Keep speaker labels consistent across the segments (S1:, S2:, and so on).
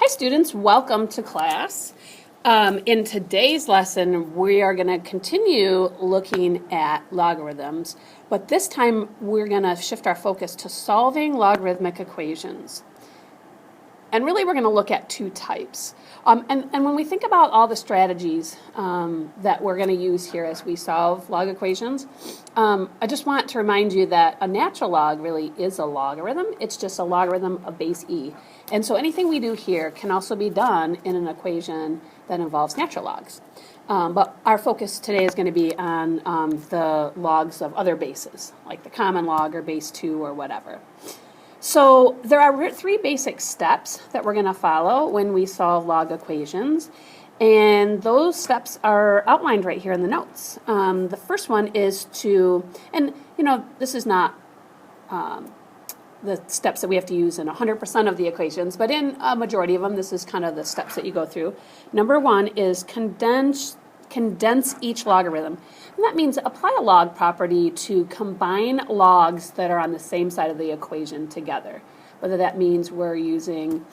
S1: Hi students, welcome to class. In today's lesson, we are going to continue looking at logarithms, but this time we're going to shift our focus to solving logarithmic equations. And really we're going to look at two types. And when we think about all the strategies that we're going to use here as we solve log equations, I just want to remind you that a natural log really is a logarithm. It's just a logarithm of base e. And so anything we do here can also be done in an equation that involves natural logs. But our focus today is going to be on the logs of other bases, like the common log or base 2 or whatever. So there are three basic steps that we're going to follow when we solve log equations, and those steps are outlined right here in the notes. The first one is to, and this is not the steps that we have to use in 100% of the equations, but in a majority of them, this is kind of the steps that you go through. Number one is condense each logarithm. And that means apply a log property to combine logs that are on the same side of the equation together. Whether that means we're using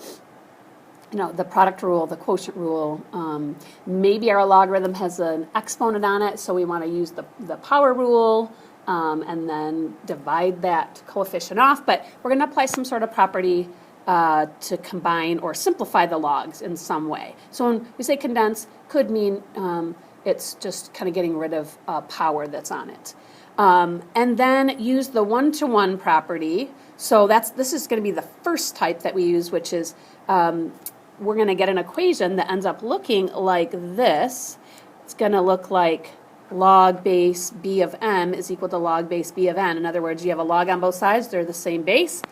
S1: the product rule, the quotient rule. Maybe our logarithm has an exponent on it, so we want to use the power rule and then divide that coefficient off. But we're going to apply some sort of property to combine or simplify the logs in some way. So when we say condense, could mean it's just kind of getting rid of power that's on it. And then use the one-to-one property. So this is going to be the first type that we use, which is we're going to get an equation that ends up looking like this. It's going to look like log base b of m is equal to log base b of n. In other words, you have a log on both sides, they're the same base.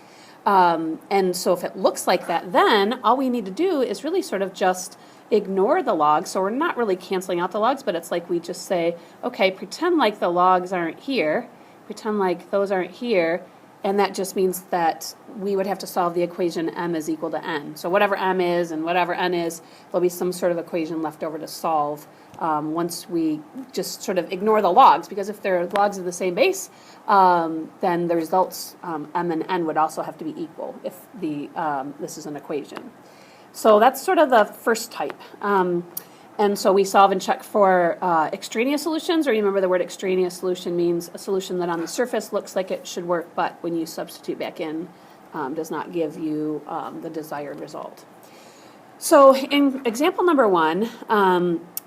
S1: And so if it looks like that, then all we need to do is really sort of just ignore the logs. So we're not really canceling out the logs, but it's like we just say, okay, pretend like the logs aren't here, pretend like those aren't here, and that just means that we would have to solve the equation m is equal to n. So whatever m is and whatever n is, there'll be some sort of equation left over to solve once we just sort of ignore the logs, because if they're logs of the same base, then the results m and n would also have to be equal if this is an equation. So that's sort of the first type. And so we solve and check for extraneous solutions, or you remember the word extraneous solution means a solution that on the surface looks like it should work, but when you substitute back in, does not give you the desired result. So in example number one,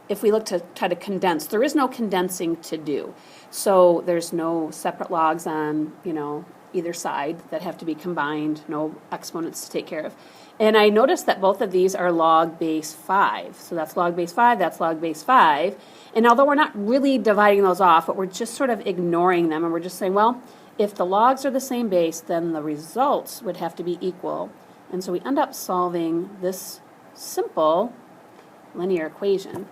S1: if we look to try to condense, there is no condensing to do. So there's no separate logs on, either side that have to be combined, no exponents to take care of. And I noticed that both of these are log base 5. So that's log base 5, that's log base 5. And although we're not really dividing those off, but we're just sort of ignoring them, and we're just saying, well, if the logs are the same base, then the results would have to be equal. And so we end up solving this simple linear equation.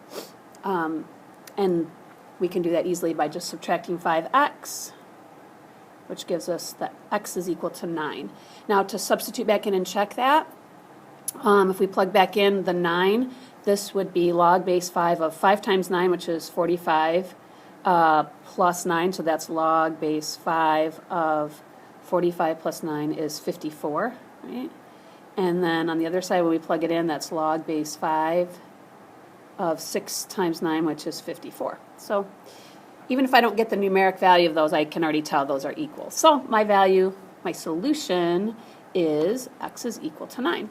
S1: And we can do that easily by just subtracting 5x, which gives us that x is equal to 9. Now to substitute back in and check that, if we plug back in the 9, this would be log base 5 of 5 times 9, which is 45, plus 9, so that's log base 5 of 45 plus 9 is 54, right? And then on the other side, when we plug it in, that's log base 5 of 6 times 9, which is 54. So even if I don't get the numeric value of those, I can already tell those are equal. So my solution is x is equal to 9.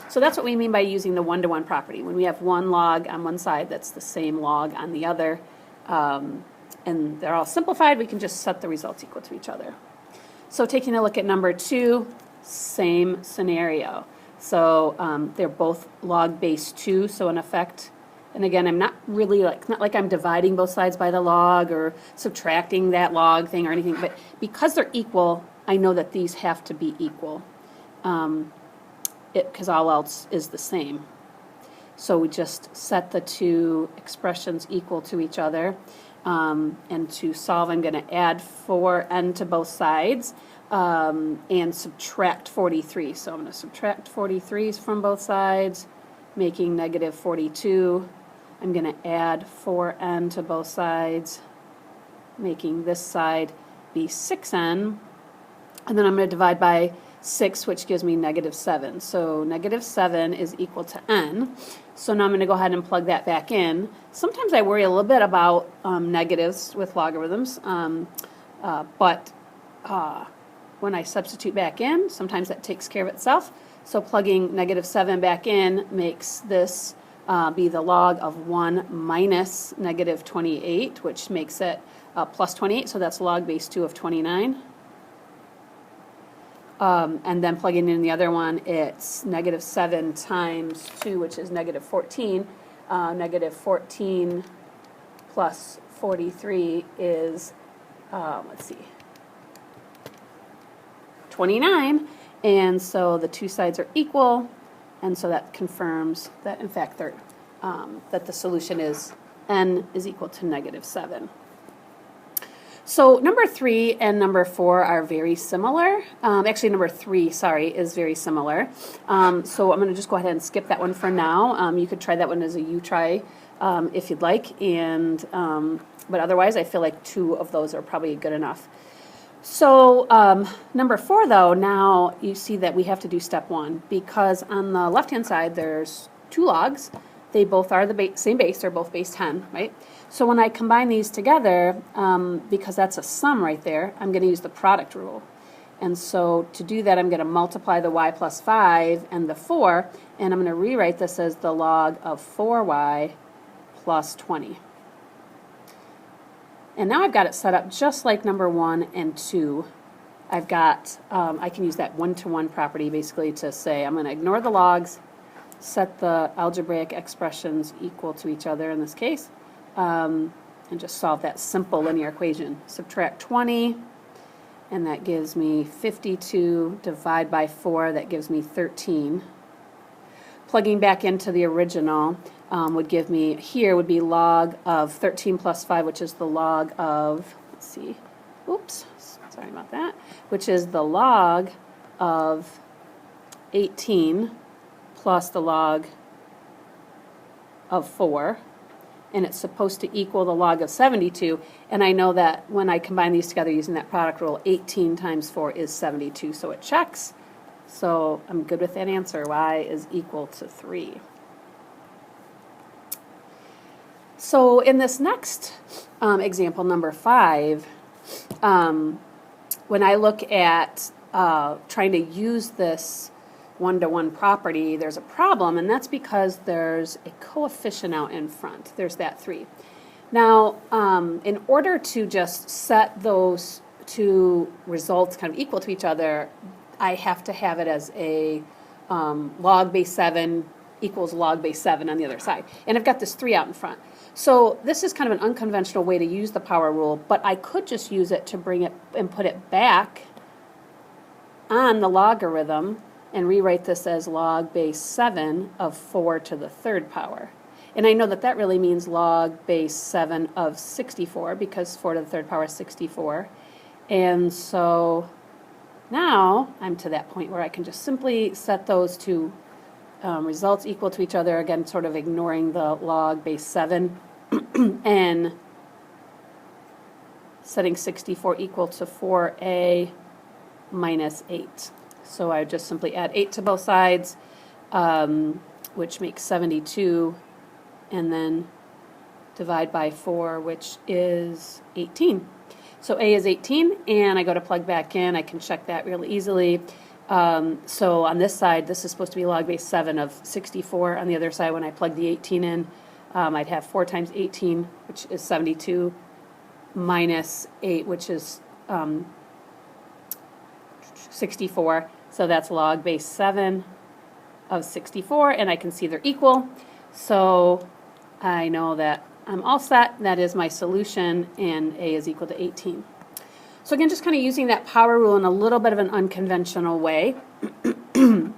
S1: So that's what we mean by using the one-to-one property. When we have one log on one side, that's the same log on the other, and they're all simplified, we can just set the results equal to each other. So taking a look at number 2, same scenario. So they're both log base 2, so in effect, and again, I'm not really not like I'm dividing both sides by the log or subtracting that log thing or anything, but because they're equal, I know that these have to be equal. Because all else is the same. So we just set the two expressions equal to each other. And to solve, I'm going to add 4n to both sides and subtract 43. So I'm going to subtract 43 from both sides, making negative 42. I'm going to add 4n to both sides, making this side be 6n. And then I'm going to divide by 6, which gives me negative 7. So negative 7 is equal to n. So now I'm going to go ahead and plug that back in. Sometimes I worry a little bit about negatives with logarithms, but when I substitute back in, sometimes that takes care of itself. So plugging negative 7 back in makes this be the log of 1 minus negative 28, which makes it plus 28, so that's log base 2 of 29. And then plugging in the other one, it's negative 7 times 2, which is negative 14. Negative 14 plus 43 is, let's see, 29. And so the two sides are equal, and so that confirms that, in fact, that the solution is n is equal to negative 7. So number 3 and number 4 are very similar. Actually, number 3, sorry, is very similar. So I'm going to just go ahead and skip that one for now. You could try that one as a U-try if you'd like, and but otherwise I feel like 2 of those are probably good enough. So number 4, though, now you see that we have to do step 1, because on the left-hand side there's 2 logs. They both are the same base, they're both base 10, right? So when I combine these together, because that's a sum right there, I'm going to use the product rule. And so to do that, I'm going to multiply the y plus 5 and the 4, and I'm going to rewrite this as the log of 4y plus 20. And now I've got it set up just like number 1 and 2. I've got, I can use that one-to-one property basically to say I'm going to ignore the logs, set the algebraic expressions equal to each other in this case, and just solve that simple linear equation. Subtract 20, and that gives me 52, divide by 4, that gives me 13. Plugging back into the original would give me, here would be log of 13 plus 5, which is the log of, let's see, oops, sorry about that, which is the log of 18 plus the log of 4, and it's supposed to equal the log of 72, and I know that when I combine these together using that product rule, 18 times 4 is 72, so it checks. So I'm good with that answer. Y is equal to 3. So in this next example, number 5, when I look at trying to use this one-to-one property, there's a problem, and that's because there's a coefficient out in front. There's that 3. Now, in order to just set those two results kind of equal to each other, I have to have it as a log base 7 equals log base 7 on the other side. And I've got this 3 out in front. So this is kind of an unconventional way to use the power rule, but I could just use it to bring it and put it back on the logarithm and rewrite this as log base 7 of 4 to the 3rd power. And I know that that really means log base 7 of 64, because 4 to the 3rd power is 64. And so now I'm to that point where I can just simply set those two results equal to each other, again sort of ignoring the log base 7 and setting 64 equal to 4a minus 8. So I just simply add 8 to both sides, which makes 72, and then divide by 4, which is 18. So a is 18, and I go to plug back in. I can check that real easily. So on this side, this is supposed to be log base 7 of 64. On the other side, when I plug the 18 in, I'd have 4 times 18, which is 72, minus 8, which is 64. So that's log base 7 of 64, and I can see they're equal. So I know that I'm all set. That is my solution, and a is equal to 18. So again, just kind of using that power rule in a little bit of an unconventional way. And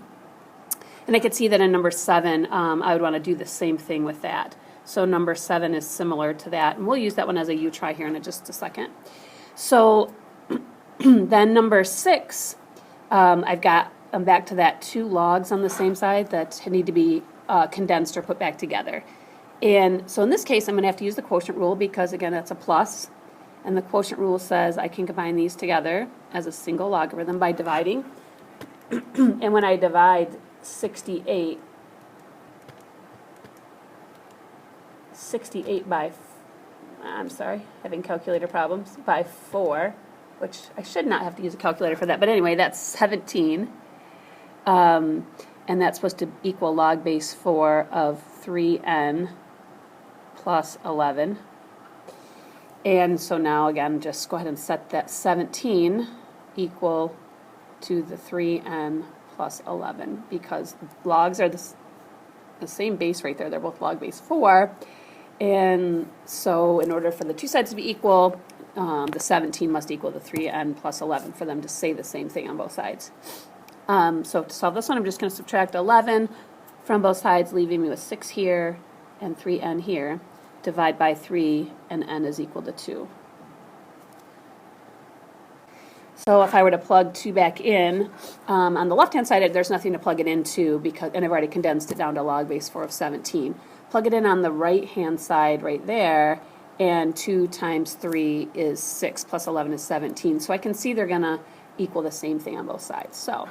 S1: I could see that in number 7, I would want to do the same thing with that. So number 7 is similar to that, and we'll use that one as a U-try here in just a second. So then number 6, I'm back to that 2 logs on the same side that need to be condensed or put back together. And so in this case, I'm going to have to use the quotient rule because, again, that's a plus. And the quotient rule says I can combine these together as a single logarithm by dividing. and when I divide 68 by, I'm sorry, having calculator problems, by 4, which I should not have to use a calculator for that, but anyway, that's 17, and that's supposed to equal log base 4 of 3n plus 11. And so now, again, just go ahead and set that 17 equal to the 3n plus 11, because logs are the same base right there. They're both log base 4. And so in order for the two sides to be equal, the 17 must equal the 3n plus 11 for them to say the same thing on both sides. So to solve this one, I'm just going to subtract 11 from both sides, leaving me with 6 here and 3n here. Divide by 3, and n is equal to 2. So if I were to plug 2 back in, on the left-hand side, there's nothing to plug it into, and I've already condensed it down to log base 4 of 17. Plug it in on the right-hand side right there, and 2 times 3 is 6, plus 11 is 17. So I can see they're going to equal the same thing on both sides. So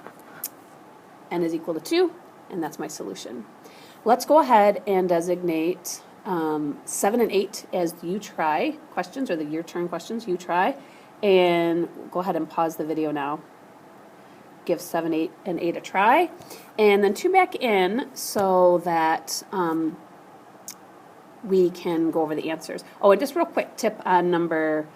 S1: n is equal to 2, and that's my solution. Let's go ahead and designate 7 and 8 as you try questions, or the your turn questions, you try. And go ahead and pause the video now. Give 7, 8, and 8 a try. And then 2 back in so that we can go over the answers. Oh, and just real quick tip on number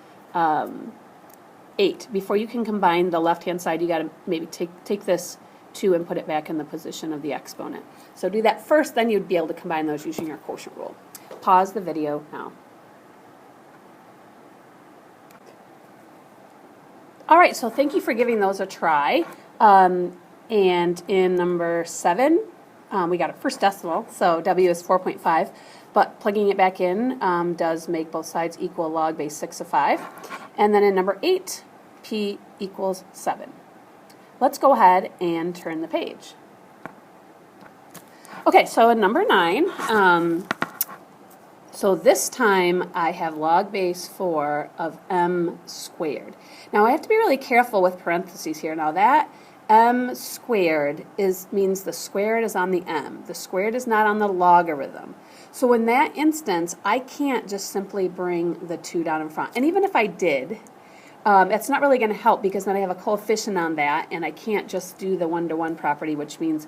S1: 8. Before you can combine the left-hand side, you got to maybe take this 2 and put it back in the position of the exponent. So do that first, then you'd be able to combine those using your quotient rule. Pause the video now. All right, so thank you for giving those a try. And in number 7, we got a first decimal, so W is 4.5, but plugging it back in does make both sides equal log base 6 of 5. And then in number 8, P equals 7. Let's go ahead and turn the page. Okay, so in number 9, so this time I have log base 4 of m squared. Now I have to be really careful with parentheses here. Now that m squared means the squared is on the m. The squared is not on the logarithm. So in that instance, I can't just simply bring the 2 down in front. And even if I did, it's not really going to help, because then I have a coefficient on that, and I can't just do the 1-to-1 property, which means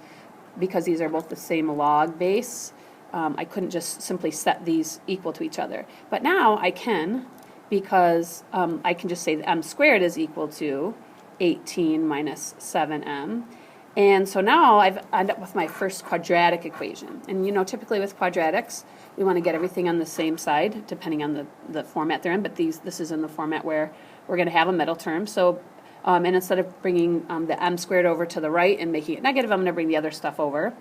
S1: because these are both the same log base, I couldn't just simply set these equal to each other. But now I can, because I can just say that m squared is equal to 18 minus 7m. And so now I've ended up with my first quadratic equation. And you know, typically with quadratics, we want to get everything on the same side, depending on the format they're in. But this is in the format where we're going to have a middle term. So, and instead of bringing the m squared over to the right and making it negative, I'm going to bring the other stuff over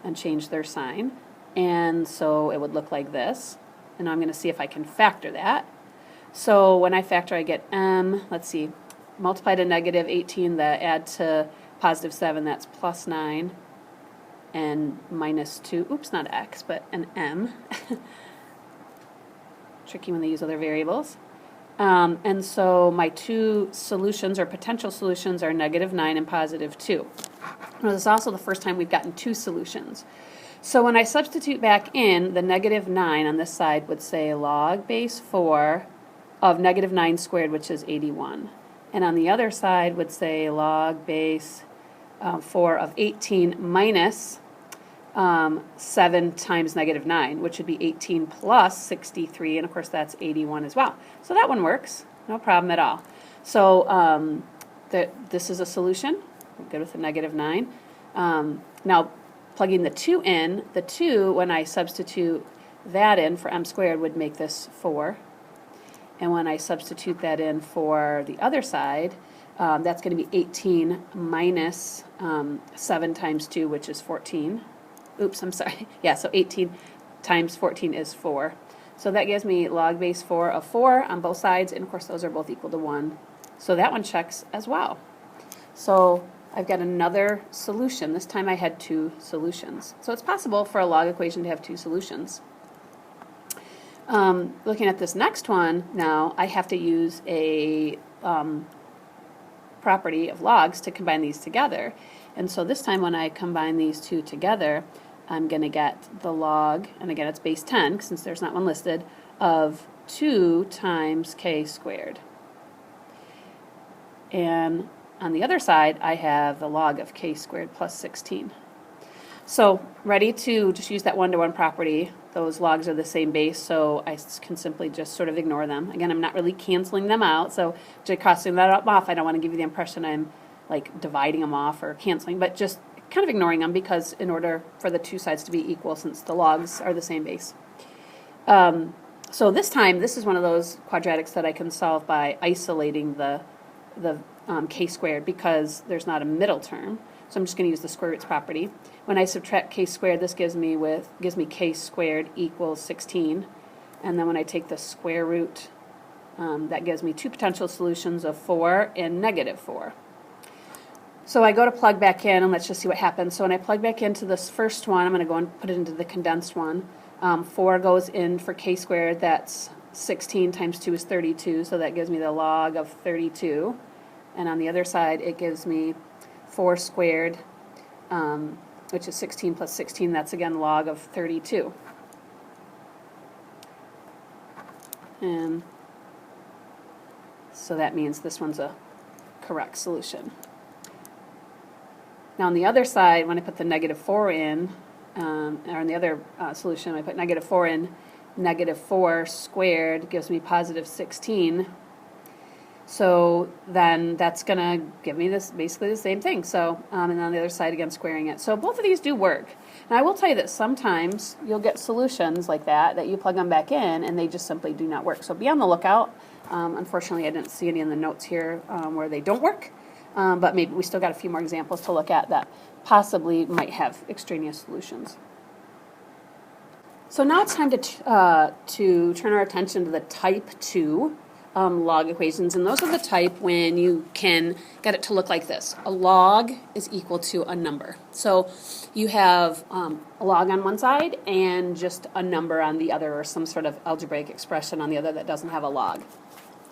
S1: and change their sign. And so it would look like this. And I'm going to see if I can factor that. So when I factor, I get m, let's see, multiply to negative 18, that add to positive 7, that's plus 9, and minus 2, oops, not x, but an m. Tricky when they use other variables. And so my two solutions, or potential solutions, are negative 9 and positive 2. Now, this is also the first time we've gotten two solutions. So when I substitute back in, the negative 9 on this side would say log base 4 of negative 9 squared, which is 81. And on the other side would say log base 4 of 18 minus 7 times negative 9, which would be 18 plus 63, and of course that's 81 as well. So that one works, no problem at all. So this is a solution. I'm good with the negative 9. Now, plugging the 2 in, the 2, when I substitute that in for m squared, would make this 4. And when I substitute that in for the other side, that's going to be 18 minus 7 times 2, which is 14. Oops, I'm sorry. Yeah, so 18 times 14 is 4. So that gives me log base 4 of 4 on both sides, and of course those are both equal to 1. So that one checks as well. So I've got another solution. This time I had two solutions. So it's possible for a log equation to have two solutions. Looking at this next one now, I have to use a property of logs to combine these together. And so this time when I combine these two together, I'm going to get the log, and again it's base 10 since there's not one listed, of 2 times k squared. And on the other side I have the log of k squared plus 16. So ready to just use that one-to-one property. Those logs are the same base, so I can simply just sort of ignore them. Again, I'm not really canceling them out, so just crossing that off, I don't want to give you the impression I'm like dividing them off or canceling, but just kind of ignoring them because in order for the two sides to be equal, since the logs are the same base. So this time, this is one of those quadratics that I can solve by isolating the k squared because there's not a middle term. So I'm just going to use the square roots property. When I subtract k squared, this gives me k squared equals 16. And then when I take the square root, that gives me two potential solutions of 4 and negative 4. So I go to plug back in, and let's just see what happens. So when I plug back into this first one, I'm going to go and put it into the condensed one. 4 goes in for k squared. That's 16 times 2 is 32, so that gives me the log of 32. And on the other side, it gives me 4 squared, which is 16 plus 16. That's again log of 32. And so that means this one's a correct solution. Now on the other side, when I put the negative 4 in, or on the other solution, I put negative 4 in, negative 4 squared gives me positive 16. So then that's going to give me this basically the same thing. So, and on the other side, again, squaring it. So both of these do work. And I will tell you that sometimes you'll get solutions like that you plug them back in, and they just simply do not work. So be on the lookout. Unfortunately, I didn't see any in the notes here where they don't work. But maybe we still got a few more examples to look at that possibly might have extraneous solutions. So now it's time to turn our attention to the type 2 log equations, and those are the type when you can get it to look like this. A log is equal to a number. So you have a log on one side and just a number on the other, or some sort of algebraic expression on the other that doesn't have a log.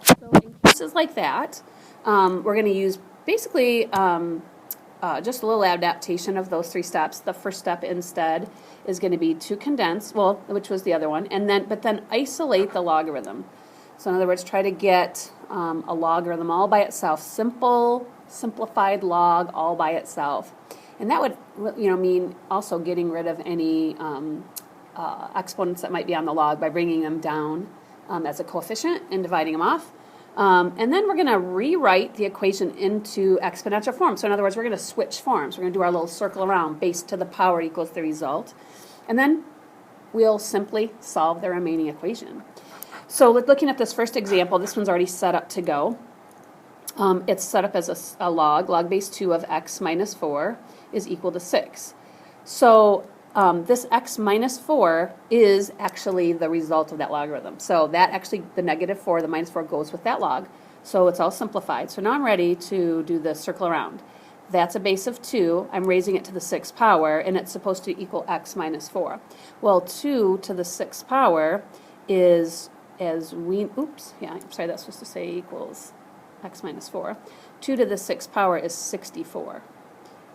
S1: So in cases like that, we're going to use basically just a little adaptation of those 3 steps. The first step instead is going to be to condense, well, which was the other one, but then isolate the logarithm. So in other words, try to get a logarithm all by itself, simplified log all by itself. And that would mean also getting rid of any exponents that might be on the log by bringing them down as a coefficient and dividing them off. And then we're going to rewrite the equation into exponential form. So in other words, we're going to switch forms. We're going to do our little circle around, base to the power equals the result. And then we'll simply solve the remaining equation. So looking at this first example, this one's already set up to go. It's set up as a log base 2 of x minus 4 is equal to 6. So this x minus 4 is actually the result of that logarithm. So that actually, the negative 4, the minus 4 goes with that log. So it's all simplified. So now I'm ready to do the circle around. That's a base of 2. I'm raising it to the 6th power, and it's supposed to equal x minus 4. Well, 2 to the 6th power is, that's supposed to say equals x minus 4. 2 to the 6th power is 64.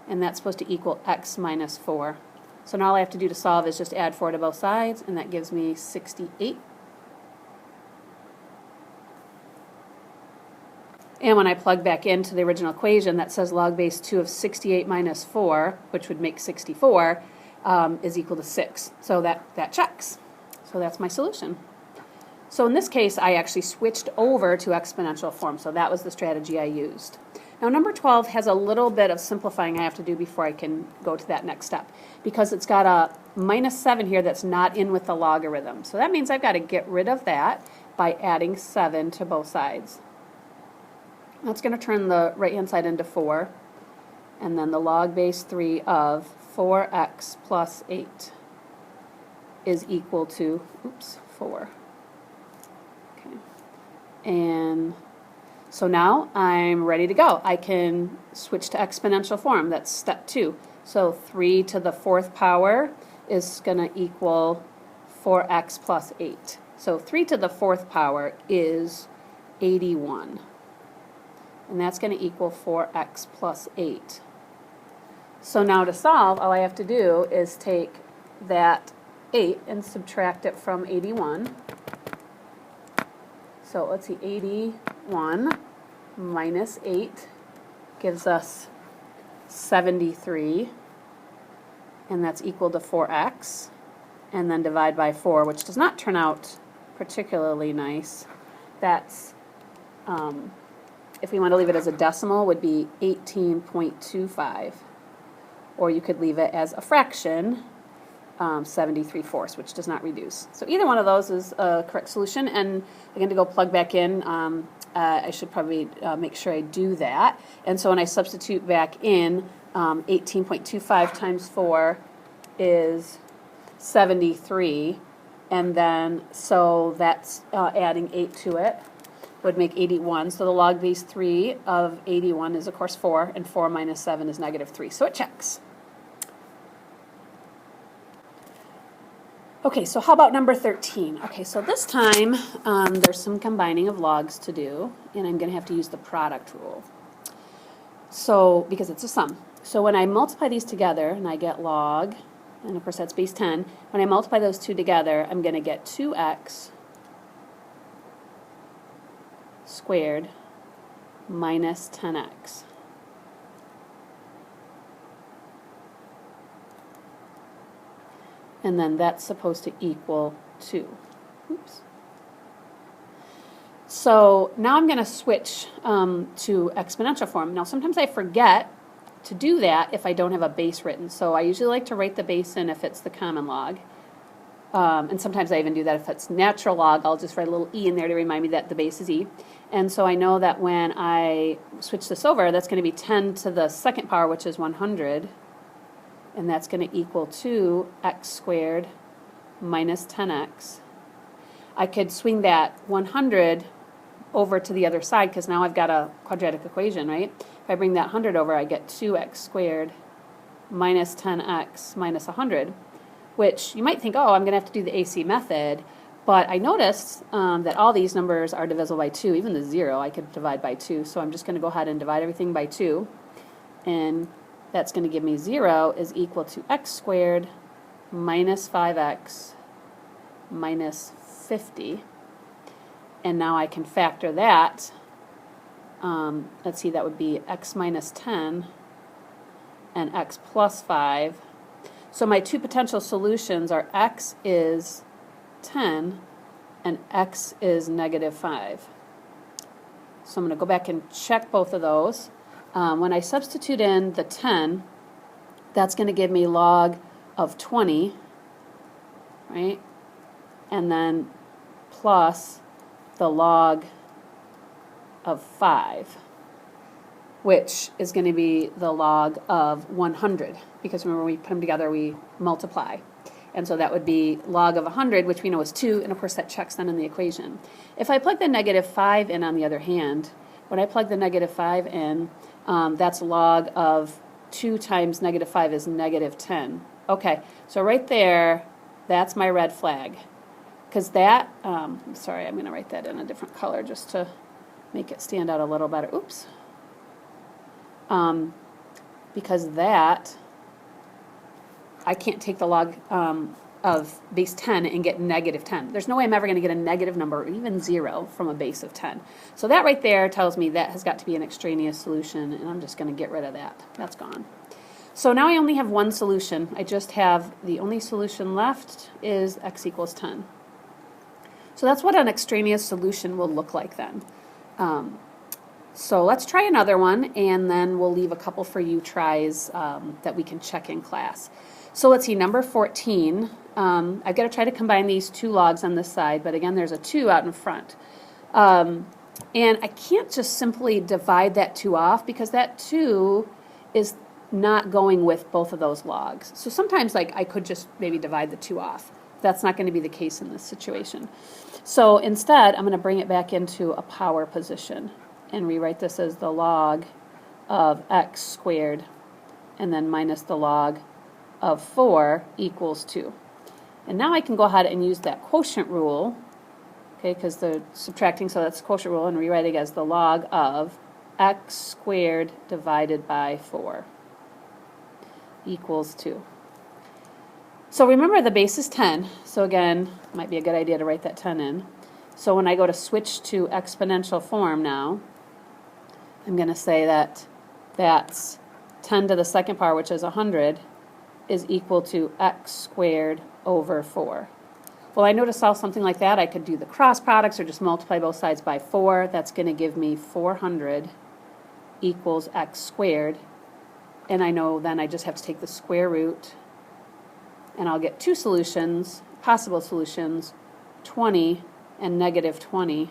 S1: And that's supposed to equal x minus 4. So now all I have to do to solve is just add 4 to both sides, and that gives me 68. And when I plug back into the original equation that says log base 2 of 68 minus 4, which would make 64, is equal to 6. So that checks. So that's my solution. So in this case, I actually switched over to exponential form. So that was the strategy I used. Now number 12 has a little bit of simplifying I have to do before I can go to that next step, because it's got a minus 7 here that's not in with the logarithm. So that means I've got to get rid of that by adding 7 to both sides. That's going to turn the right-hand side into 4, and then the log base 3 of 4x plus 8 is equal to, 4. Okay. And so now I'm ready to go. I can switch to exponential form. That's step 2. So 3 to the 4th power is going to equal 4x plus 8. So 3 to the 4th power is 81. And that's going to equal 4x plus 8. So now to solve, all I have to do is take that 8 and subtract it from 81. So let's see, 81 minus 8 gives us 73, and that's equal to 4x. And then divide by 4, which does not turn out particularly nice. That's, if we want to leave it as a decimal, would be 18.25. Or you could leave it as a fraction, 73/4, which does not reduce. So either one of those is a correct solution. And again, to go plug back in, I should probably make sure I do that. And so when I substitute back in, 18.25 times 4 is 73. And then, so that's adding 8 to it would make 81. So the log base 3 of 81 is, of course, 4, and 4 minus 7 is negative 3. So it checks. Okay, so how about number 13? Okay, so this time there's some combining of logs to do, and I'm going to have to use the product rule. So, because it's a sum. So when I multiply these together, and I get log, and of course that's base 10, when I multiply those two together, I'm going to get 2x squared minus 10x. And then that's supposed to equal 2. Oops. So now I'm going to switch to exponential form. Now sometimes I forget to do that if I don't have a base written. So I usually like to write the base in if it's the common log. And sometimes I even do that if it's natural log. I'll just write a little e in there to remind me that the base is e. And so I know that when I switch this over, that's going to be 10 to the second power, which is 100. And that's going to equal 2x squared minus 10x. I could swing that 100 over to the other side because now I've got a quadratic equation, right? If I bring that 100 over, I get 2x squared minus 10x minus 100, which you might think, oh, I'm going to have to do the AC method. But I noticed that all these numbers are divisible by 2. Even the 0 I could divide by 2. So I'm just going to go ahead and divide everything by 2. And that's going to give me 0 is equal to x squared minus 5x minus 50. And now I can factor that. Let's see, that would be x minus 10 and x plus 5. So my two potential solutions are x is 10 and x is negative 5. So I'm going to go back and check both of those. When I substitute in the 10, that's going to give me log of 20, right? And then plus the log of 5, which is going to be the log of 100. Because remember, we put them together, we multiply. And so that would be log of 100, which we know is 2, and of course that checks then in the equation. If I plug the negative 5 in, on the other hand, when I plug the negative 5 in, that's log of 2 times negative 5 is negative 10. Okay, so right there, that's my red flag. Because that, sorry, I'm going to write that in a different color just to make it stand out a little better. Oops. Because that, I can't take the log of base 10 and get negative 10. There's no way I'm ever going to get a negative number or even 0 from a base of 10. So that right there tells me that has got to be an extraneous solution, and I'm just going to get rid of that. That's gone. So now I only have one solution. I just have the only solution left is x equals 10. So that's what an extraneous solution will look like then. So let's try another one, and then we'll leave a couple for you tries that we can check in class. So let's see, number 14. I've got to try to combine these two logs on this side, but again, there's a 2 out in front. And I can't just simply divide that 2 off because that 2 is not going with both of those logs. So sometimes like I could just maybe divide the 2 off. That's not going to be the case in this situation. So instead, I'm going to bring it back into a power position and rewrite this as the log of x squared and then minus the log of 4 equals 2. And now I can go ahead and use that quotient rule, okay, because they're subtracting, so that's quotient rule, and rewrite it as the log of x squared divided by 4. equals 2. So remember the base is 10. So again, might be a good idea to write that 10 in. So when I go to switch to exponential form now, I'm going to say that that's 10 to the second power, which is 100, is equal to x squared over 4. Well, I know to solve something like that, I could do the cross products or just multiply both sides by 4. That's going to give me 400 equals x squared. And I know then I just have to take the square root, and I'll get two solutions, possible solutions, 20 and negative 20.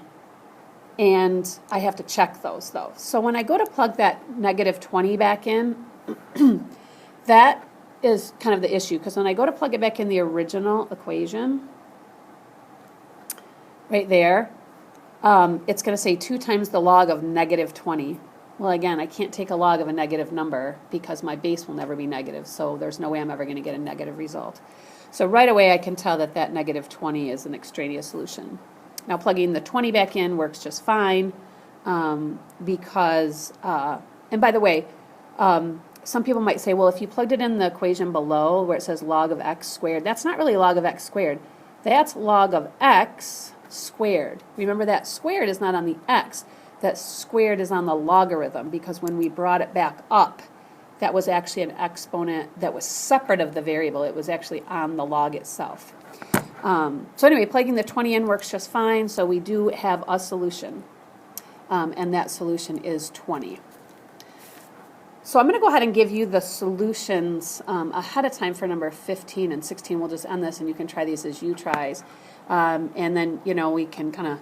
S1: And I have to check those, though. So when I go to plug that negative 20 back in, that is kind of the issue, because when I go to plug it back in the original equation, right there, it's going to say 2 times the log of negative 20. Well, again, I can't take a log of a negative number because my base will never be negative, so there's no way I'm ever going to get a negative result. So right away I can tell that that negative 20 is an extraneous solution. Now plugging the 20 back in works just fine because, and by the way, some people might say, well, if you plugged it in the equation below where it says log of x squared, that's not really log of x squared. That's log of x squared. Remember, that squared is not on the x. That squared is on the logarithm, because when we brought it back up, that was actually an exponent that was separate of the variable. It was actually on the log itself. So anyway, plugging the 20 in works just fine, so we do have a solution, and that solution is 20. So I'm going to go ahead and give you the solutions ahead of time for number 15 and 16. We'll just end this, and you can try these as you tries. And then, we can kind of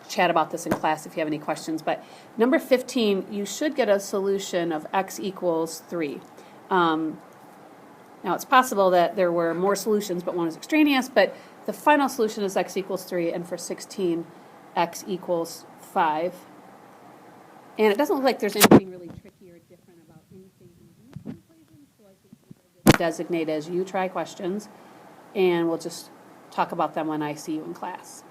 S1: chat about this in class if you have any questions. But number 15, you should get a solution of x equals 3. Now, it's possible that there were more solutions, but one is extraneous. But the final solution is x equals 3, and for 16, x equals 5. And it doesn't look like there's anything really tricky or different about anything in these equations, so I think these are good to designate as you try questions, and we'll just talk about them when I see you in class.